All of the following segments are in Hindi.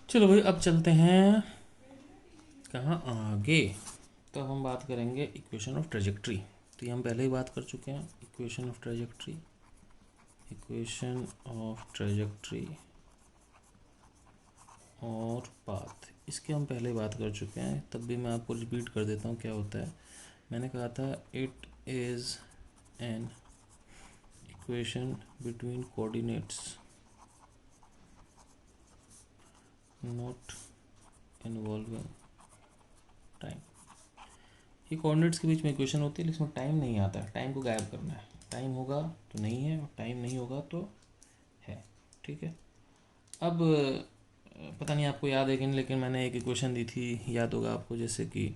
चलो भाई, अब चलते हैं कहाँ आगे। तो अब हम बात करेंगे इक्वेशन ऑफ ट्रेजेक्ट्री। तो ये हम पहले ही बात कर चुके हैं, equation of trajectory, equation of trajectory और पाथ, इसके हम पहले बात कर चुके हैं। तब भी मैं आपको रिपीट कर देता हूँ क्या होता है। मैंने कहा था it is an equation between coordinates not involving time. ये कोऑर्डिनेट्स के बीच में इक्वेशन होती है, लेकिन इसमें टाइम नहीं आता है। टाइम को गायब करना है। टाइम होगा तो नहीं है, और टाइम नहीं होगा तो है। ठीक है। अब पता नहीं आपको याद है कि नहीं, लेकिन मैंने एक इक्वेशन दी थी, याद होगा आपको। जैसे कि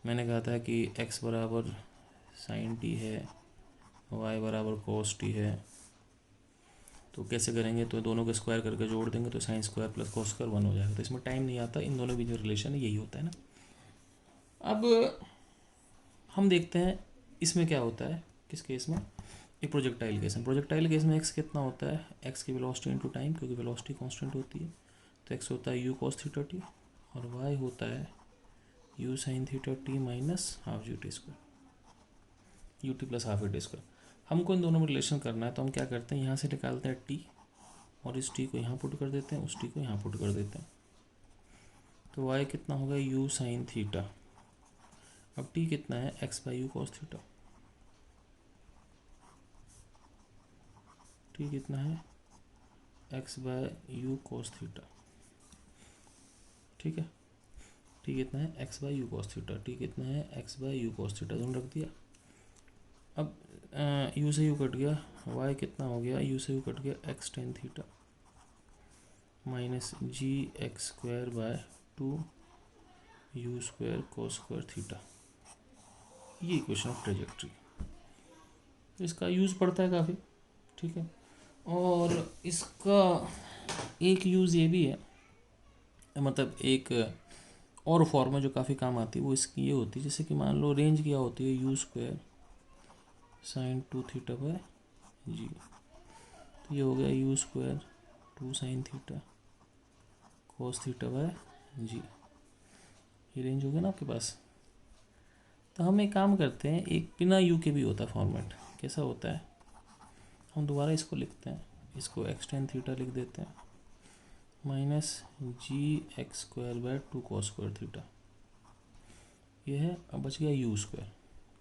मैंने कहा था कि x बराबर साइन टी है, y बराबर कोस टी है। तो कैसे करेंगे, तो दोनों को स्क्वायर करके जोड़ देंगे तो sine square plus cos square 1 हो जाएगा। तो इसमें टाइम नहीं आता, इन दोनों के बीच में रिलेशन यही होता है ना। अब हम देखते हैं इसमें क्या होता है, किस केस में, एक प्रोजेक्टाइल केस में। प्रोजेक्टाइल केस में एक्स कितना होता है, एक्स की वेलोसिटी इनटू टाइम, क्योंकि वेलोसिटी कांस्टेंट होती है। तो एक्स होता है यू कॉस थीटा टी, और वाई होता है you sine theta T minus half U T square, U T plus half U T square. हमको इन दोनों में रिलेशन करना है, तो हम क्या करते हैं, यहाँ से निकालते हैं टी, और इस टी को यहाँ पुट कर देते हैं, उस टी को यहाँ पुट कर देते हैं। तो वाई कितना होगा, यू साइन थीटा। अब टी कितना है, x by u cos theta. T कितना है, x by u cos theta. ठीक है। टी कितना है, x by u cos theta. T कितना है, x by u cos theta. दोनों रख दिया। अब यू से यू कट गया, वाई कितना हो गया, यू से यू कट गया, x tan theta minus g x square by two u square cos square theta. ये इक्वेशन ऑफ ट्रेजेक्ट्री, इसका यूज़ पड़ता है काफ़ी। ठीक है। और इसका एक यूज़ ये भी है, मतलब एक और फॉर्म में जो काफ़ी काम आती है वो इसकी ये होती है, जैसे कि मान लो रेंज क्या होती है, u square sine two theta by g. तो ये हो गया u square two sine theta cos theta by g. ये रेंज हो गया ना आपके पास। तो हम एक काम करते हैं, एक बिना यू के भी होता है फॉर्मेट। कैसा होता है, हम दोबारा इसको लिखते हैं, इसको एक्स टेन थीटा लिख देते हैं minus g x square by two cos square theta. ये है, अब बच गया यू स्क्वायर।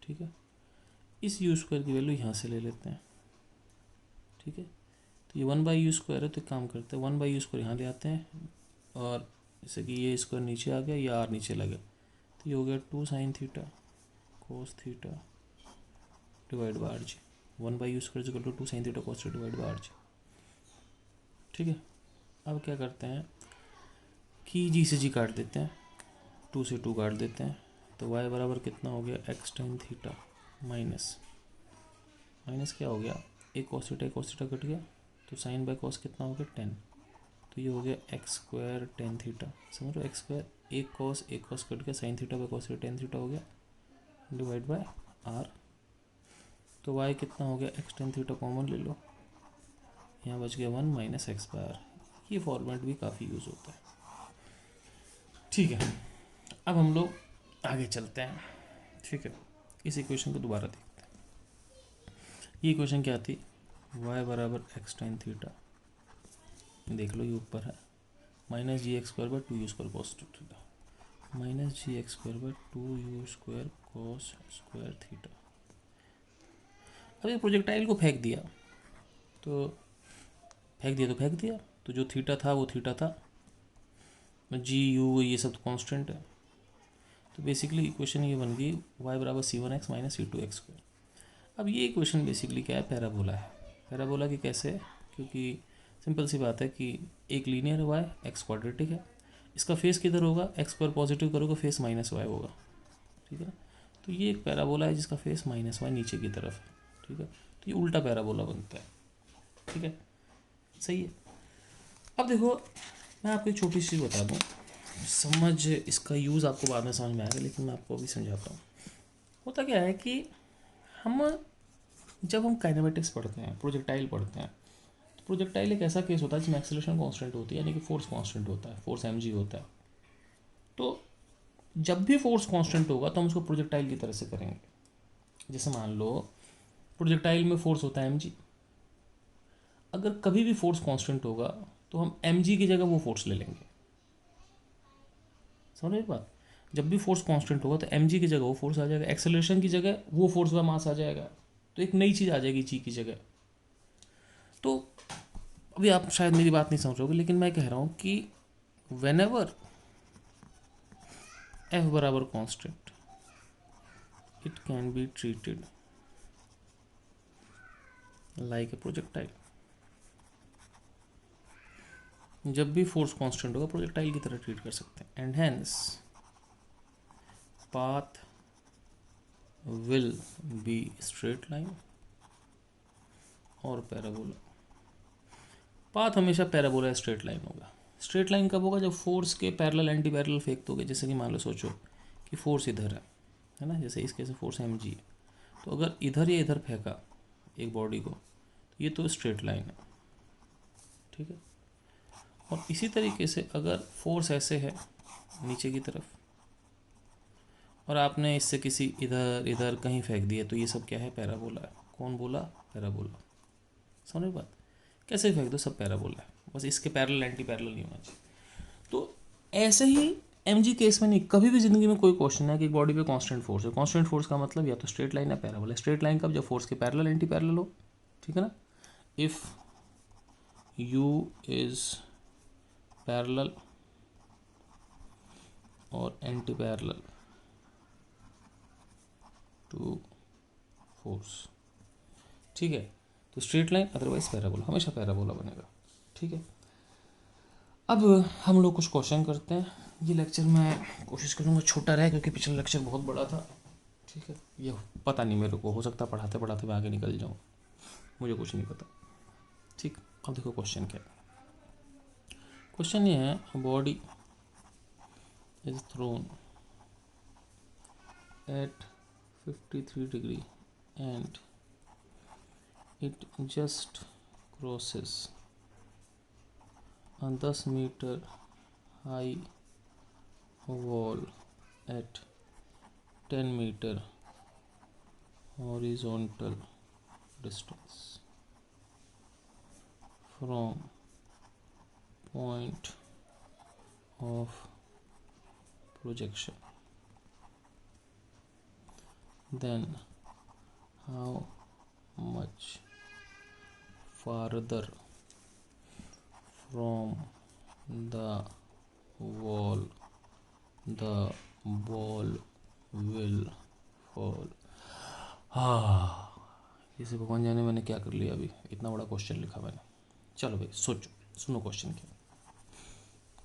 ठीक है। इस यू स्क्वायर की वैल्यू यहाँ से ले लेते हैं। ठीक है। तो ये 1/u स्क्वायर है, तो काम करते हैं 1/u स्क्वायर यहाँ ले आते हैं, और जैसे कि ये स्क्वायर नीचे आ गया, या आर नीचे लगे, तो ये हो गया two sine theta cos theta divide by R g. 1/u square equal to two sine theta cos theta divide by R g. ठीक है। अब क्या करते हैं कि जी से जी काट देते हैं, टू से टू काट देते हैं, तो y बराबर कितना हो गया, x tan theta minus minus क्या हो गया, एक कॉस थीटा कट गया, तो साइन बाय कॉस कितना हो गया, टेन। तो ये हो गया एक्स स्क्वायर टेन थीटा। समझ लो, एक्स स्क्वायर एक कॉस कट गया, sine theta by cos theta tan theta हो गया डिवाइड बाय आर। तो y कितना हो गया, एक्स टेन थीटा कॉमन ले लो, यहाँ बच गया one minus x by R. ये फॉर्मेट भी काफ़ी यूज़ होता है। ठीक है। अब हम लोग आगे चलते हैं। ठीक है। इस इक्वेशन को दोबारा देखते हैं। ये इक्वेशन क्या थी, y बराबर एक्स टेन थीटा, देख लो ये ऊपर है, minus g x square by two u square cos theta minus g x square by two u square cos square theta. अब ये प्रोजेक्टाइल को फेंक दिया, तो फेंक दिया, तो जो थीटा था वो थीटा था, जी यू ये सब कांस्टेंट है। तो बेसिकली इक्वेशन ये बन गई y बराबर c one x minus c two x square. अब ये इक्वेशन बेसिकली क्या है, पैराबोला है। पैराबोला की कैसे है, क्योंकि सिंपल सी बात है कि एक लीनियर है y, एक्स क्वाड्रेटिक है, इसका फेस किधर होगा, एक्स स्क्वायर पॉजिटिव करोगे फेस माइनस वाई होगा। ठीक है। तो ये एक पैराबोला है जिसका फेस माइनस वाई नीचे की तरफ है। ठीक है। तो ये उल्टा पैराबोला बनता है। ठीक है। सही है। अब देखो, मैं आपको एक छोटी सी चीज़ बता दूँ, समझ इसका यूज़ आपको बाद में समझ में आएगा, लेकिन मैं आपको अभी समझाता हूँ। होता क्या है कि हम जब हम काइनेमेटिक्स पढ़ते हैं, प्रोजेक्टाइल पढ़ते हैं, प्रोजेक्टाइल एक ऐसा केस होता है जिसमें एक्सेलरेशन कांस्टेंट होती है, यानी कि फोर्स कांस्टेंट होता है, फोर्स mg होता है। तो जब भी फोर्स कांस्टेंट होगा तो हम उसको प्रोजेक्टाइल की तरह से करेंगे। जैसे मान लो प्रोजेक्टाइल में फोर्स होता है mg, अगर कभी भी फोर्स कांस्टेंट होगा तो हम mg की जगह वो फोर्स ले लेंगे। समझ रहे बात? जब भी फोर्स कांस्टेंट होगा तो mg की जगह वो फोर्स आ जाएगा, एक्सेलरेशन की जगह वो फोर्स व मास आ जाएगा, तो एक नई चीज़ आ जाएगी g की जगह। तो अभी आप शायद मेरी बात नहीं समझोगे, लेकिन मैं कह रहा हूँ कि वेन एवर एफ बराबर constant it can be treated like a projectile. जब भी फोर्स कांस्टेंट होगा प्रोजेक्टाइल की तरह ट्रीट कर सकते हैं। And hence path will be straight line और पैराबोला। पाथ हमेशा पैराबोला या स्ट्रेट लाइन होगा। स्ट्रेट लाइन कब होगा? जब फोर्स के पैरेलल एंटी पैरेलल फेंक दोगे। जैसे कि मान लो सोचो कि फोर्स इधर है ना, जैसे इस केस में फोर्स mg है, तो अगर इधर या इधर फेंका एक बॉडी को तो ये तो स्ट्रेट लाइन है, ठीक है। और इसी तरीके से अगर फोर्स ऐसे है नीचे की तरफ और आपने इससे किसी इधर इधर कहीं फेंक दिया, तो ये सब क्या है? पैराबोला है। कौन बोला? पैराबोला। समझ बात? कैसे फेंक दो सब पैराबोला है, बस इसके पैरेलल एंटी पैरेलल नहीं होना चाहिए। तो ऐसे ही mg केस में नहीं, कभी भी जिंदगी में कोई क्वेश्चन है कि बॉडी पे कांस्टेंट फोर्स है, कांस्टेंट फोर्स का मतलब या तो स्ट्रेट लाइन या पैराबोला। स्ट्रेट लाइन कब? जब फोर्स के पैरेलल एंटी पैरेलल हो, ठीक है ना। इफ u इज पैरेलल और एंटी पैरेलल टू फोर्स, ठीक है, तो स्ट्रेट लाइन, अदरवाइज पैराबोला, हमेशा पैराबोला बनेगा, ठीक है। अब हम लोग कुछ क्वेश्चन करते हैं। ये लेक्चर मैं कोशिश करूँगा छोटा रहे, क्योंकि पिछला लेक्चर बहुत बड़ा था, ठीक है। ये पता नहीं मेरे को, हो सकता पढ़ाते पढ़ाते मैं आगे निकल जाऊँ, मुझे कुछ नहीं पता, ठीक। अब देखो क्वेश्चन क्या है। क्वेश्चन ये है, body is thrown at 53 degree and it just crosses a 10 meter high wall at 10 meter horizontal distance from point of projection. Then how much farther from the wall the ball will fall. इसे भगवान जाने मैंने क्या कर लिया, अभी इतना बड़ा क्वेश्चन लिखा मैंने। चलो भाई सोचो, सुनो क्वेश्चन क्या।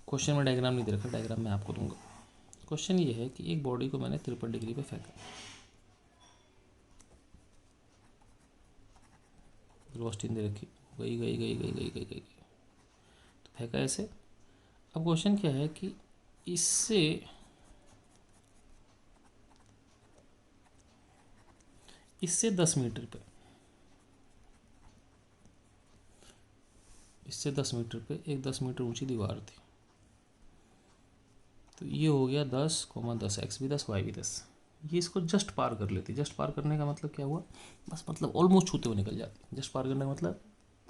क्वेश्चन में डायग्राम नहीं दे रखा, डायग्राम मैं आपको दूंगा। क्वेश्चन ये है कि एक बॉडी को मैंने 53 डिग्री पे फेंका, वेलोसिटी दे रखी, गई गई गई गई गई गई गई, तो फेंका ऐसे। अब क्वेश्चन क्या है कि इससे इससे 10 मीटर पे, इससे 10 मीटर पे एक 10 मीटर ऊंची दीवार थी। तो ये हो गया 10, 10, x भी 10 y भी 10। ये इसको जस्ट पार कर लेती। जस्ट पार करने का मतलब क्या हुआ? बस मतलब ऑलमोस्ट छूते हुए निकल जाती। जस्ट पार करने का मतलब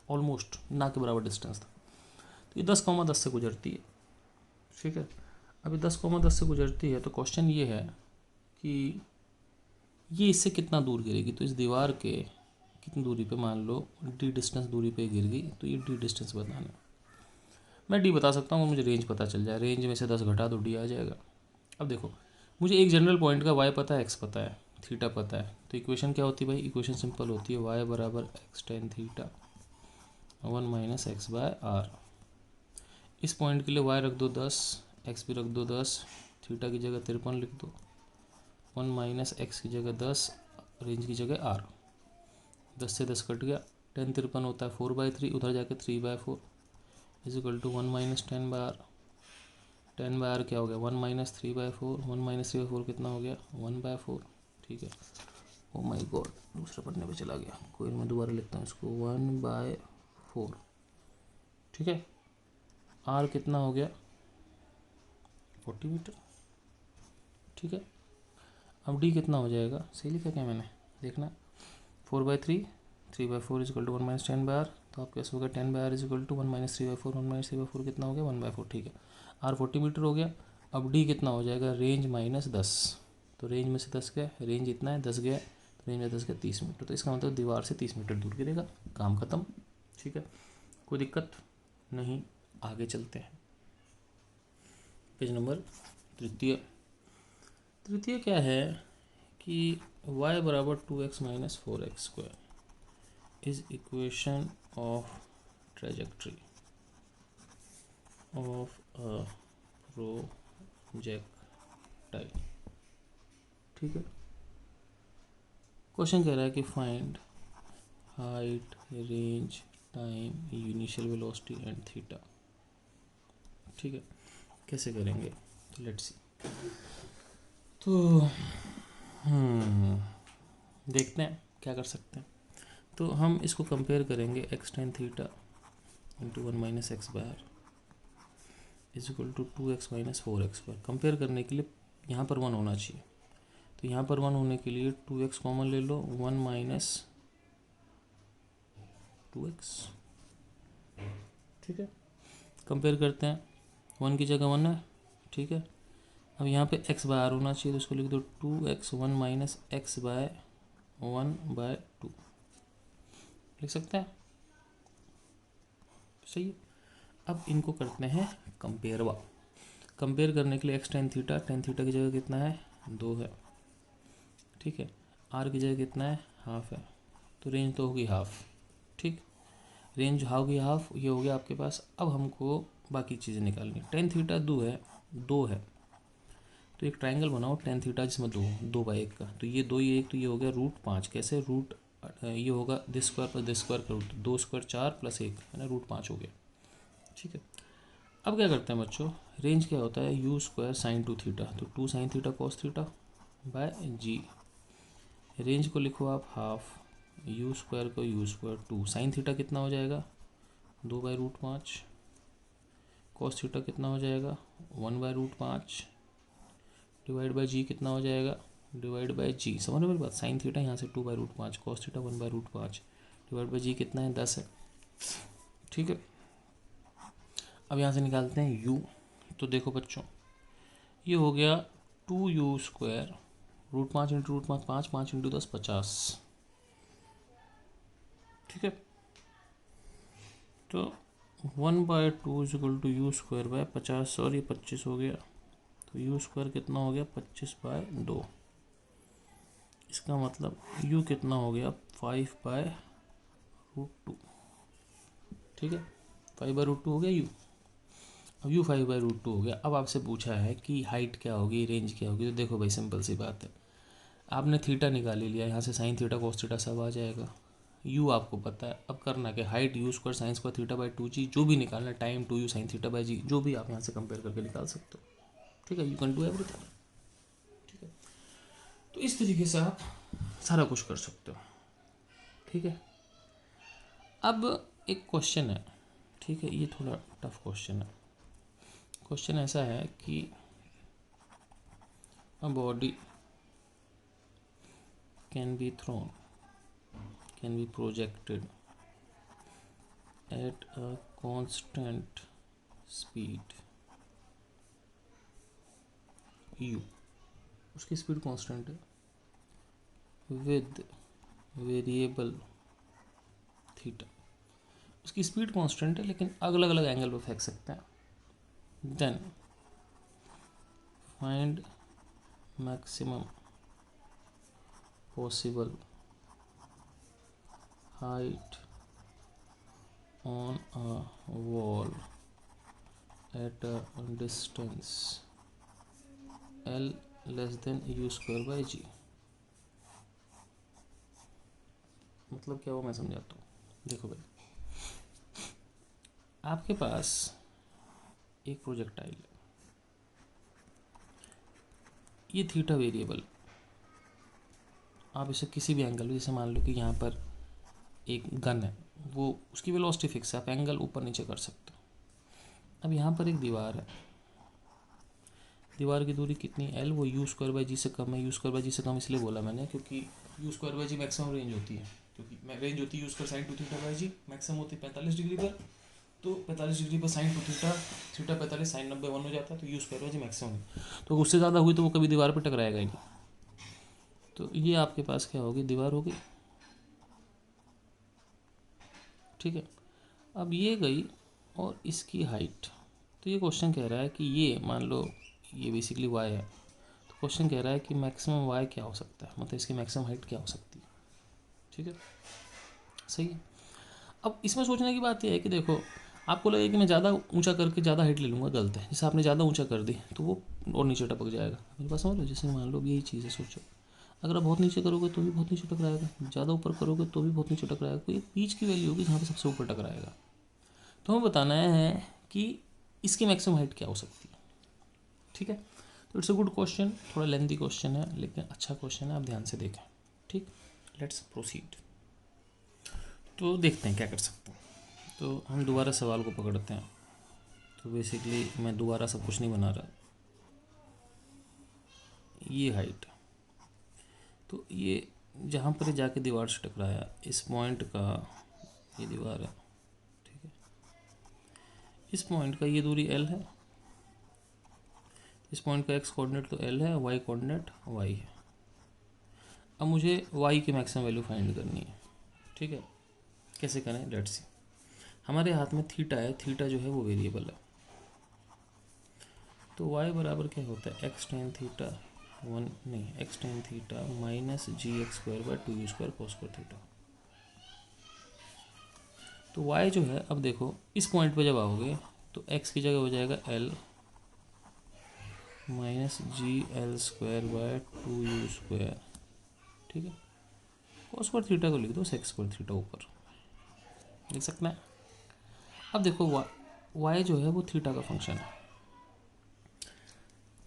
ऑलमोस्ट, ना के बराबर डिस्टेंस था। तो ये 10, 10 से गुजरती है, ठीक है। अभी 10, 10 से गुजरती है, तो क्वेश्चन ये है कि ये इससे कितना दूर गिरेगी। तो इस दीवार के कितनी दूरी पे, मान लो d डिस्टेंस दूरी पे गिर गई, तो ये d डिस्टेंस बताना। मैं d बता सकता हूँ, मुझे रेंज पता चल जाए, रेंज में से 10 घटा दो d आ जाएगा। अब देखो, मुझे एक जनरल पॉइंट का y पता है, x पता है, थीटा पता है। तो इक्वेशन क्या होती है भाई? इक्वेशन सिंपल होती है, y बराबर x tan theta 1 minus x by R. इस पॉइंट के लिए y रख दो 10, x भी रख दो 10, थीटा की जगह 53 लिख दो, 1 माइनस एक्स की जगह 10, रेंज की जगह r। 10 से 10 कट गया, 10 53 होता है 4/3, उधर जाके 3/4 is equal to 1 minus 10 by R. 10 by R क्या हो गया? 1 माइनस 3/4, 1 माइनस 3/4 कितना हो गया? 1/4, ठीक है। ओ माय गॉड, दूसरा पढ़ने पे चला गया, कोई मैं दोबारा लिखता हूँ इसको, 1/4, ठीक है। आर कितना हो गया 40 मीटर, ठीक है। अब डी कितना हो जाएगा, सही लिखा क्या मैंने, देखना 4/3, 3/4 is equal to 1 minus 10/r, तो आपके पास होगा 10/r is equal to 1 minus 3/4, 1 minus 3/4 कितना हो गया 1/4, ठीक है। आर 40 मीटर हो गया। अब डी कितना हो जाएगा, रेंज माइनस 10, तो रेंज में से 10 गया, रेंज इतना है 10 गया, रेंज में 10 गया 30 मीटर, तो इसका मतलब दीवार से 30 मीटर दूर गिरेगा, काम खत्म, ठीक है, कोई दिक्कत नहीं। आगे चलते हैं, पेज नंबर तृतीय। तृतीय क्या है कि y बराबर 2x minus 4x square is equation of trajectory of a projectile, ठीक है। क्वेश्चन कह रहा है कि find height, range, time, initial velocity and theta, ठीक है। कैसे करेंगे, तो लेट्स सी। तो देखते हैं क्या कर सकते हैं। तो हम इसको कंपेयर करेंगे x tan theta into 1 minus x by R is equal to 2x minus 4x square. Compare करने के लिए यहाँ पर 1 होना चाहिए, तो यहाँ पर 1 होने के लिए 2x कॉमन ले लो, 1 माइनस 2x, ठीक है। कंपेयर करते हैं, 1 की जगह 1 है, ठीक है। अब यहाँ पे x बाय आर होना चाहिए, तो उसको लिख दो 2x 1 माइनस एक्स बाय 1/2, लिख सकते हैं, सही है। अब इनको करते हैं कंपेयर। कंपेयर करने के लिए x tan theta, tan theta की जगह कितना है 2 है, ठीक है। r की जगह कितना है हाफ है, तो रेंज तो होगी हाफ, ठीक। रेंज होगी हाफ, ये हो गया आपके पास। अब हमको बाकी चीज़ें निकालनी। tan थीटा 2 है, तो एक ट्रायंगल बनाओ tan थीटा जिसमें 2/1 का, तो ये 2 ये 1, तो ये हो गया √5, कैसे रूट, ये होगा this square plus this square का रूट, 2 स्क्वायर 4 प्लस 1 है ना, √5 हो गया, ठीक है। अब क्या करते हैं बच्चों, रेंज क्या होता है u स्क्वायर साइन 2 थीटा, तो 2 sine theta cos theta by g. Range को लिखो आप हाफ, u स्क्वायर को u स्क्वायर 2 साइन थीटा कितना हो जाएगा 2/√5, कॉस थीटा कितना हो जाएगा 1/√5, डिवाइड बाई जी कितना हो जाएगा डिवाइड बाई जी। समझ रहे मेरी बात, साइन थीटा यहाँ से 2/√5, कॉस थीटा 1/√5, डिवाइड बाई जी कितना है 10 है, ठीक है। अब यहाँ से निकालते हैं u, तो देखो बच्चों ये हो गया 2u स्क्वायर √5 इंटू √5 5, 5 इंटू 10 50, ठीक है। तो 1/2 is equal to u square by 50, और ये 25 हो गया, तो यू स्क्वायर कितना हो गया 25/2। इसका मतलब u कितना हो गया 5/√2, ठीक है। 5/√2 हो गया u। अब u 5/√2 हो गया। अब आपसे पूछा है कि हाइट क्या होगी, रेंज क्या होगी, तो देखो भाई सिंपल सी बात है, आपने थीटा निकाल ही लिया, यहाँ से साइन थीटा कॉस थीटा सब आ जाएगा। u आपको पता है, अब करना कि height u square sine square theta by 2g, जो भी निकालना, time 2u sine theta by g, जो भी आप यहाँ से कंपेयर करके निकाल सकते हो, ठीक है। यू कैन डू एवरीथिंग, ठीक है। तो इस तरीके से आप सारा कुछ कर सकते हो, ठीक है। अब एक क्वेश्चन है, ठीक है, ये थोड़ा टफ क्वेश्चन है। क्वेश्चन ऐसा है कि a body can be thrown, can be projected at a constant speed u, उसकी स्पीड कांस्टेंट है, विद वेरिएबल थीटा, उसकी स्पीड कांस्टेंट है लेकिन अलग अलग एंगल पे फेंक सकते हैं। Then find maximum possible height on a wall at a distance l less than u square by g. मतलब क्या हुआ मैं समझाता हूँ। देखो भाई, आपके पास एक प्रोजेक्टाइल है, ये थीटा वेरिएबल, आप इसे किसी भी एंगल, जैसे मान लो कि यहाँ पर एक गन है, वो उसकी वेलोसिटी फिक्स है, आप एंगल ऊपर नीचे कर सकते हो। अब यहाँ पर एक दीवार है, दीवार की दूरी कितनी एल, वो यू स्क्वायर बाई जी से कम है। यू स्क्वायर बाई जी से कम इसलिए बोला मैंने क्योंकि u square by g maximum range होती है, क्योंकि रेंज होती है u square sine two theta by g, maximum होती है 45 डिग्री पर। तो 45 डिग्री पर sine two theta, theta 45 sine 90 1 हो जाता है, तो u square by g maximum है। तो उससे ज़्यादा हुई तो वो कभी दीवार पर टकराएगा ही नहीं। तो ये आपके पास क्या होगी, दीवार होगी, ठीक है। अब ये गई और इसकी हाइट, तो ये क्वेश्चन कह रहा है कि ये मान लो ये बेसिकली वाई है, तो क्वेश्चन कह रहा है कि मैक्सिमम वाई क्या हो सकता है, मतलब इसकी मैक्सिमम हाइट क्या हो सकती है, ठीक है, सही है। अब इसमें सोचने की बात यह है कि देखो आपको लगे कि मैं ज़्यादा ऊंचा करके ज़्यादा हाइट ले लूँगा, गलत है। जैसे आपने ज़्यादा ऊंचा कर दी तो वो और नीचे टपक जाएगा, मेरे पास समझ लो। जैसे मान लो यही चीज़ है, सोचो अगर आप बहुत नीचे करोगे तो भी बहुत नीचे टकराएगा, ज़्यादा ऊपर करोगे तो भी बहुत नीचे टकराएगा, कोई एक बीच की वैल्यू होगी जहाँ पर सबसे ऊपर टकराएगा। तो हमें बताना है कि इसकी मैक्सिमम हाइट क्या हो सकती है, ठीक है। तो इट्स अ गुड क्वेश्चन, थोड़ा लेंथी क्वेश्चन है लेकिन अच्छा क्वेश्चन है, आप ध्यान से देखें, ठीक। Let's proceed. तो देखते हैं क्या कर सकते हैं। तो हम दोबारा सवाल को पकड़ते हैं। तो बेसिकली मैं दोबारा सब कुछ नहीं बना रहा, ये हाइट, तो ये जहाँ पर जाके दीवार से टकराया इस पॉइंट का, ये दीवार है, ठीक है, इस पॉइंट का ये दूरी एल है, इस पॉइंट का एक्स कोऑर्डिनेट तो एल है, वाई कोऑर्डिनेट वाई है। अब मुझे वाई की मैक्सिमम वैल्यू फाइंड करनी है, ठीक है। कैसे करें, लेट्स सी। हमारे हाथ में थीटा है, थीटा जो है वो वेरिएबल है, तो वाई बराबर क्या होता है, एक्स टेन थीटा वन नहीं x tan theta minus g x square by two u square cos square theta. तो वाई जो है, अब देखो इस पॉइंट पे जब आओगे तो एक्स की जगह हो जाएगा L minus g l square by two u square, ठीक है। कोस स्क्वायर थीटा को लिख दो सेक्स स्क्वायर थीटा ऊपर लिख सकते हैं। अब देखो वाई जो है वो थीटा का फंक्शन है,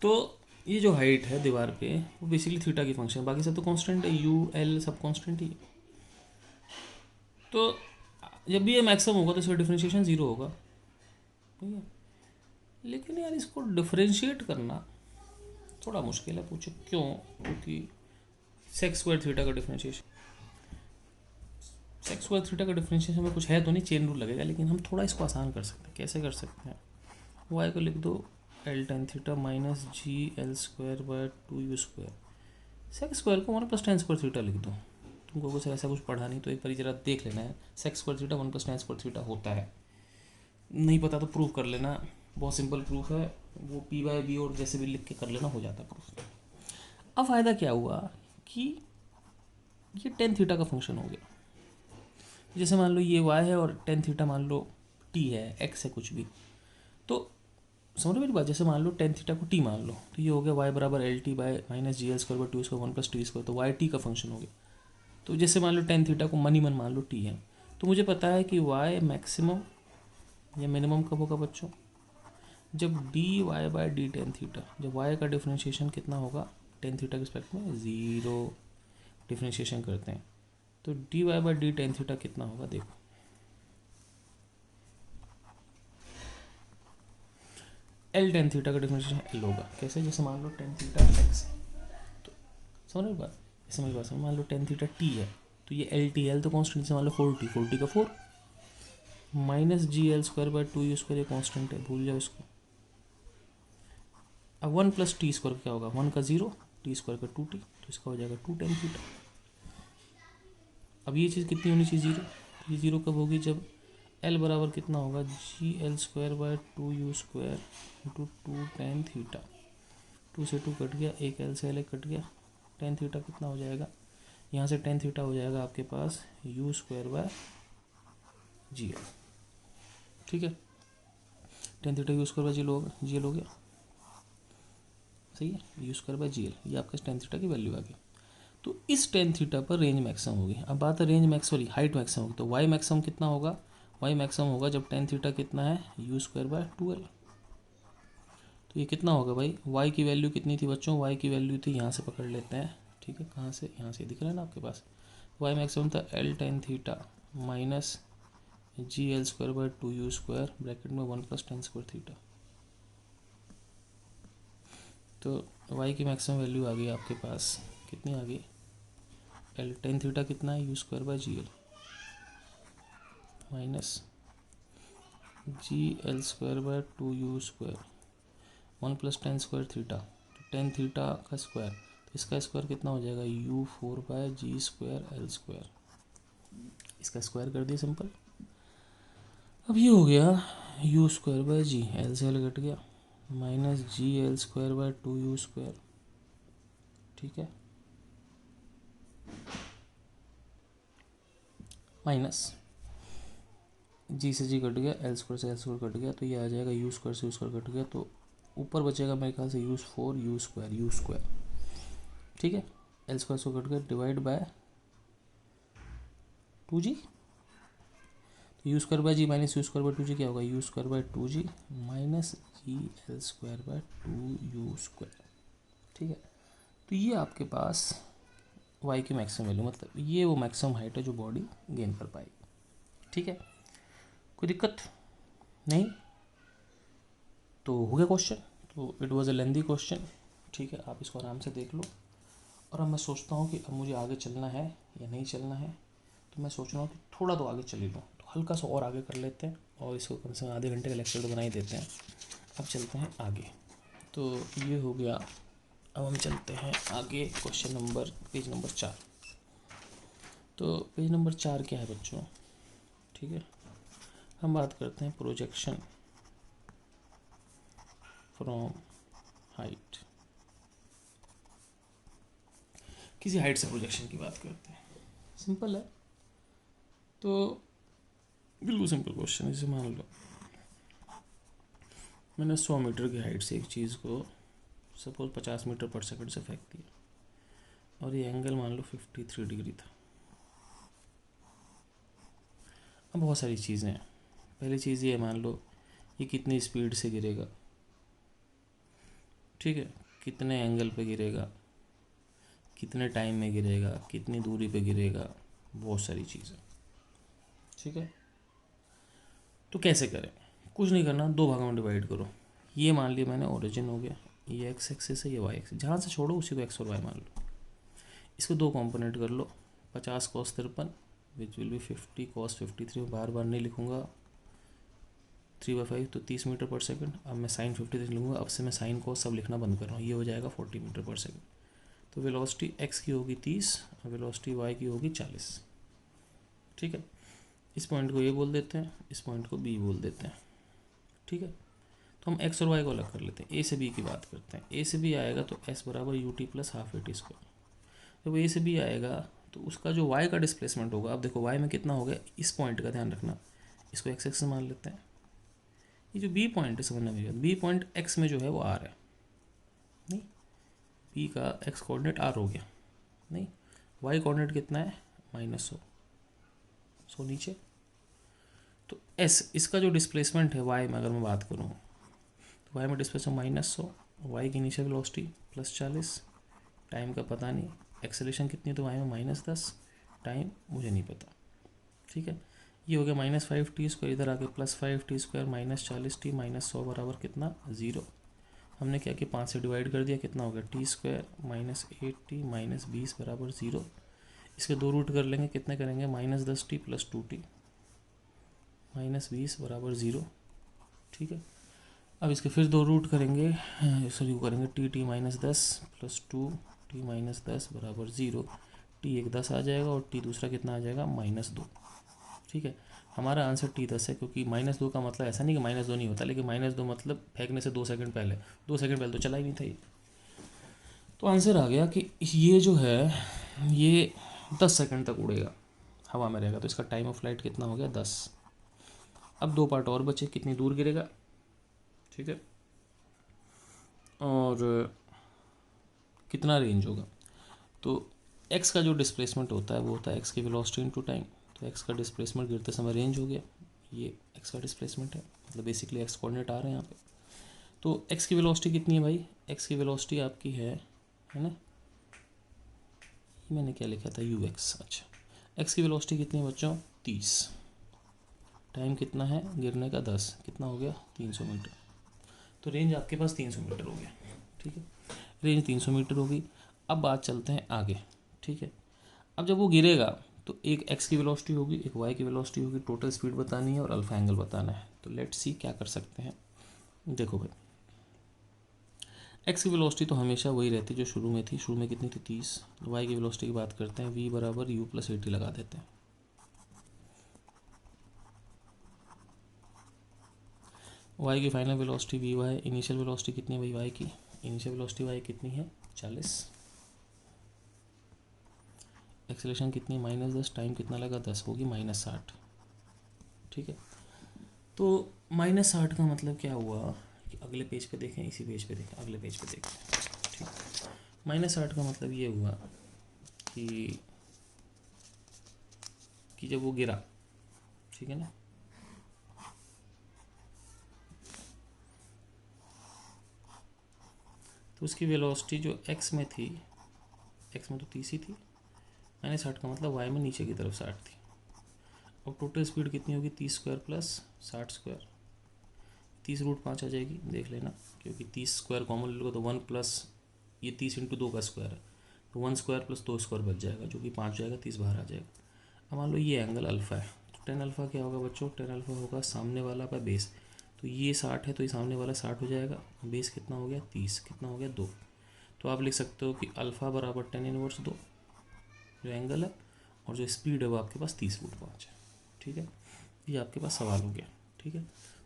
तो ये जो हाइट है दीवार पे वो बेसिकली थीटा की फंक्शन है, बाकी सब तो कांस्टेंट है, यू एल सब कांस्टेंट ही है। तो जब भी ये मैक्सिमम होगा तो इसका डिफरेंशिएशन जीरो होगा, ठीक है। लेकिन यार इसको डिफरेंशिएट करना थोड़ा मुश्किल है, पूछो क्यों, क्योंकि सेक्स स्क्वायर थीटा का डिफरेंशिएशन, सेक्स स्क्वायर थीटा का डिफरेंशिएशन में कुछ है तो नहीं, चेन रूल लगेगा, लेकिन हम थोड़ा इसको आसान कर सकते हैं। कैसे कर सकते हैं, वाई को लिख दो l tan theta minus g l square by two u square, sec square को one plus tan square theta लिख दो। तुमको कुछ ऐसा कुछ पढ़ा नहीं तो एक बार जरा देख लेना है, sex square theta one plus tan square theta होता है, नहीं पता तो प्रूफ कर लेना, बहुत सिंपल प्रूफ है, वो पी बाय बी और जैसे भी लिख के कर लेना, हो जाता है प्रूफ। अब फ़ायदा क्या हुआ कि ये टेन थीटा का फंक्शन हो गया। जैसे मान लो ये वाई है और टेन थीटा मान लो टी है, एक्स है, कुछ भी, तो समझ मेरी बात। जैसे मान लो टेन थीटा को टी मान लो, तो ये हो गया वाई बराबर L T bye minus g l square by to square one plus T square, तो वाई टी का फंक्शन हो गया। तो जैसे मान लो टेन थीटा को मनी मन मान लो टी है, तो मुझे पता है कि वाई मैक्सिमम या मिनिमम कब होगा बच्चों, जब d y by d tan theta, जब वाई का डिफ्रेंशिएशन कितना होगा टेन थीटा के रिस्पेक्ट में, ज़ीरो डिफ्रेंशिएशन करते हैं, तो d y by d tan theta कितना होगा, देखो एल टेन थीटा का डिफ्रेंशिएशन एल होगा। कैसे, जैसे मान लो टेन थीटा एक्स है, तो समझ रहे बात, जैसे मेरी बात समझ, मान लो टेन थीटा टी है, तो ये एल टी, एल तो कॉन्स्टेंट, जैसे मान लो फोर टी का four minus g l square by two u square, ये कॉन्स्टेंट है, भूल जाओ इसको। अब वन प्लस टी स्क्वायर क्या होगा, वन का जीरो, टी स्क्वायर का टू टी, तो इसका हो जाएगा टू टेन थीटा। अब ये चीज़ कितनी होनी चाहिए, जीरो, ये जीरो कब होगी, जब एल बराबर कितना होगा, g l square by two u square into two tan theta, two से टू कट गया, एक एल से एल कट गया, टेन थीटा कितना हो जाएगा, यहाँ से टेन थीटा हो जाएगा आपके पास u square by g l, ठीक है। Tan theta u square by g l हो गया, सही है, u square by g l, ये आपका टेन थीटा की वैल्यू आ गई। तो इस टेन थीटा पर रेंज मैक्सिमम होगी। अब बात है range max, sorry height maximum होगी, तो वाई मैक्सिमम कितना होगा, वाई मैक्सिमम होगा जब टेन थीटा कितना है, u square by to L. तो ये कितना होगा भाई, वाई की वैल्यू कितनी थी बच्चों, वाई की वैल्यू थी, यहाँ से पकड़ लेते हैं, ठीक है, कहाँ से, यहाँ से दिख रहा है ना आपके पास, वाई मैक्सिमम था L tan theta minus g l square by 2u² bracket में 1 + tan स्क्वायर थीटा। तो y की मैक्सिमम वैल्यू आ गई आपके पास, कितनी आ गई, एल टेन थीटा कितना है, u² by g l minus g l square by 2u², 1 + tan square theta. तो टेन थीटा का स्क्वायर, तो इसका स्क्वायर कितना हो जाएगा, u4 बाय जी² एल स्क्वायर। इसका स्क्वायर कर दिया सिंपल। अब ये हो गया u² बाय जी, एल से एल कट गया, minus g l square by 2u², ठीक है, माइनस जी से जी कट गया, एल स्क्वायर से एल स्क्वायर कट गया, तो ये आ जाएगा u² से u² कट गया, तो ऊपर बचेगा मेरे ख्याल से u4 u², ठीक है, एल स्क्वायर से कट गया, डिवाइड बाय 2g, तो u² by ji minus u² by 2g क्या होगा, u² by 2g minus g l square by 2u², ठीक है। तो ये आपके पास y की मैक्सिमम वैल्यू, मतलब ये वो मैक्सिमम हाइट है जो बॉडी गेन कर पाएगी, ठीक है। कोई दिक्कत नहीं, तो हो गया क्वेश्चन। तो it was a lengthy question, ठीक है, आप इसको आराम से देख लो। और अब मैं सोचता हूँ कि अब मुझे आगे चलना है या नहीं चलना है, तो मैं सोच रहा हूँ कि थोड़ा तो आगे चल ही लूँ, तो हल्का सा और आगे कर लेते हैं, और इसको कम से कम आधे घंटे का लेक्चर तो बना ही देते हैं। अब चलते हैं आगे, तो ये हो गया। अब हम चलते हैं आगे, क्वेश्चन नंबर, पेज नंबर 4। तो पेज नंबर 4 क्या है बच्चों, ठीक है, हम बात करते हैं प्रोजेक्शन फ्रॉम हाइट। किसी हाइट से प्रोजेक्शन की बात करते हैं, सिंपल है। तो बिल्कुल सिंपल क्वेश्चन है। जैसे मान लो मैंने 100 मीटर की हाइट से एक चीज़ को सपोज 50 मीटर पर सेकंड से फेंक दिया, और ये एंगल मान लो 53 डिग्री था। अब बहुत सारी चीज़ें हैं। पहली चीज़ ये मान लो ये कितनी स्पीड से गिरेगा, ठीक है, कितने एंगल पे गिरेगा, कितने टाइम में गिरेगा, कितनी दूरी पे गिरेगा, बहुत सारी चीज़ें, ठीक है। तो कैसे करें, कुछ नहीं करना, दो भागों में डिवाइड करो। ये मान लिया मैंने ओरिजिन हो गया, ये एक्स एक्सिस है, ये वाई एक्सिस, जहाँ से छोड़ो उसी को एक्स और वाई मान लो। इसको दो कंपोनेंट कर लो, 50 cos 53 which will be 50 cos 53, बार बार नहीं लिखूँगा, 3/5 तो 30 मीटर पर सेकंड। अब मैं साइन 53 लूँगा, अब से मैं साइन कॉस सब लिखना बंद कर रहा हूँ, ये हो जाएगा 40 मीटर पर सेकंड। तो वेलोसिटी एक्स की होगी 30 और वेलोसिटी वाई की होगी 40, ठीक है। इस पॉइंट को ए बोल देते हैं, इस पॉइंट को बी बोल देते हैं, ठीक है। तो हम एक्स और वाई को अलग कर लेते हैं, ए से बी की बात करते हैं। ए से बी आएगा तो एस बराबर U T plus half A T square. जब ए से बी आएगा तो उसका जो वाई का डिस्प्लेसमेंट होगा, अब देखो वाई में कितना हो गया, इस पॉइंट का ध्यान रखना, इसको एक्स एक्स मान लेते हैं। ये जो बी पॉइंट है समझना मेरी बात, बी पॉइंट एक्स में जो है वो आर है, नहीं, बी का एक्स कोऑर्डिनेट आर हो गया, नहीं, वाई कोऑर्डिनेट कितना है, -100, 100 नीचे। तो एस, इसका जो डिस्प्लेसमेंट है वाई में अगर मैं बात करूँ, तो वाई में डिस्प्लेसमेंट -100, वाई की इनिशियल वेलोसिटी +40, टाइम का पता नहीं, एक्सेलेरेशन कितनी है, तो वाई में -10, टाइम मुझे नहीं पता, ठीक है। ये हो गया -5t², इधर आके +5t² -40t -100 बराबर कितना, 0। हमने क्या किया, 5 से डिवाइड कर दिया, कितना हो गया, t² -8t -20 बराबर 0। इसके दो रूट कर लेंगे, कितने करेंगे, -10t + 2t -20 बराबर 0, ठीक है। अब इसके फिर दो रूट करेंगे, सॉरी करेंगे टी -10 + 2t -10 बराबर 0। टी एक 10 आ जाएगा और टी दूसरा कितना आ जाएगा, -2, ठीक है। हमारा आंसर t10 है, क्योंकि -2 का मतलब ऐसा नहीं कि -2 नहीं होता, लेकिन -2 मतलब फेंकने से 2 सेकंड पहले, 2 सेकंड पहले तो चला ही नहीं था ये। तो आंसर आ गया कि ये जो है ये 10 सेकंड तक उड़ेगा, हवा में रहेगा, तो इसका टाइम ऑफ फ्लाइट कितना हो गया, 10। अब दो पार्ट और बचे, कितनी दूर गिरेगा, ठीक है, और कितना रेंज होगा। तो एक्स का जो डिस्प्लेसमेंट होता है वो होता है एक्स की वेलोसिटी इनटू टाइम। तो एक्स का डिस्प्लेसमेंट गिरते समय रेंज हो गया, ये एक्स का डिस्प्लेसमेंट है, मतलब बेसिकली एक्स कोऑर्डिनेट आ रहे हैं यहाँ पे। तो एक्स की वेलोसिटी कितनी है भाई, एक्स की वेलोसिटी आपकी है ना, मैंने क्या लिखा था, यू एक्स, अच्छा, एक्स की वेलोसिटी कितनी है बच्चों, 30, टाइम कितना है गिरने का 10, कितना हो गया 300 मीटर। तो रेंज आपके पास 300 मीटर हो गया। ठीक है, रेंज 300 मीटर हो गई। अब बात चलते हैं आगे। ठीक है, अब जब वो गिरेगा तो एक एक्स की वेलोसिटी होगी, एक वाई की वेलोसिटी होगी, टोटल स्पीड बतानी है और अल्फा एंगल बताना है। तो लेट्स सी क्या कर सकते हैं। देखो भाई, एक्स की वेलोसिटी तो हमेशा वही रहती है जो शुरू में थी। शुरू में कितनी थी 30। वाई की वेलोसिटी की बात करते हैं, वी बराबर यू प्लस ए टी लगा देते हैं। वाई की final velocity v y, initial velocity कितनी है भाई वाई की, इनिशियल वेलोसिटी वाई कितनी है 40। एक्सेलेरेशन कितनी -10, टाइम कितना लगा 10, होगी -60। ठीक है, तो -60 का मतलब क्या हुआ कि अगले पेज पे देखें, इसी पेज पे देखें, अगले पेज पे देखें। ठीक, -60 का मतलब ये हुआ कि जब वो गिरा, ठीक है ना, तो उसकी वेलोसिटी जो एक्स में थी, एक्स में तो 30 ही थी, -60 का मतलब वाई में नीचे की तरफ 60 थी। अब टोटल स्पीड कितनी होगी 30 स्क्वायर प्लस 60 स्क्वायर, 30√5 आ जाएगी, देख लेना, क्योंकि 30 स्क्वायर कॉमन ले लो तो 1 प्लस ये 30 इंटू 2 का स्क्वायर है, तो 1 स्क्वायर प्लस 2 स्क्वायर बच जाएगा, जो कि 5 जाएगा, 30 बाहर आ जाएगा। अब मान लो ये एंगल अल्फ़ा है, तो टेन अल्फ़ा क्या होगा बच्चों, टेन अल्फ़ा होगा सामने वाला का बेस, तो ये 60 है तो ये सामने वाला 60 हो जाएगा, बेस कितना हो गया 30, कितना हो गया 2। तो आप लिख सकते हो कि अल्फ़ा बराबर टेन इनवर्स 2 जो एंगल है, और जो स्पीड है वो आपके पास 30√5 है। ठीक है, ये आपके पास सवाल हो गया। ठीक है,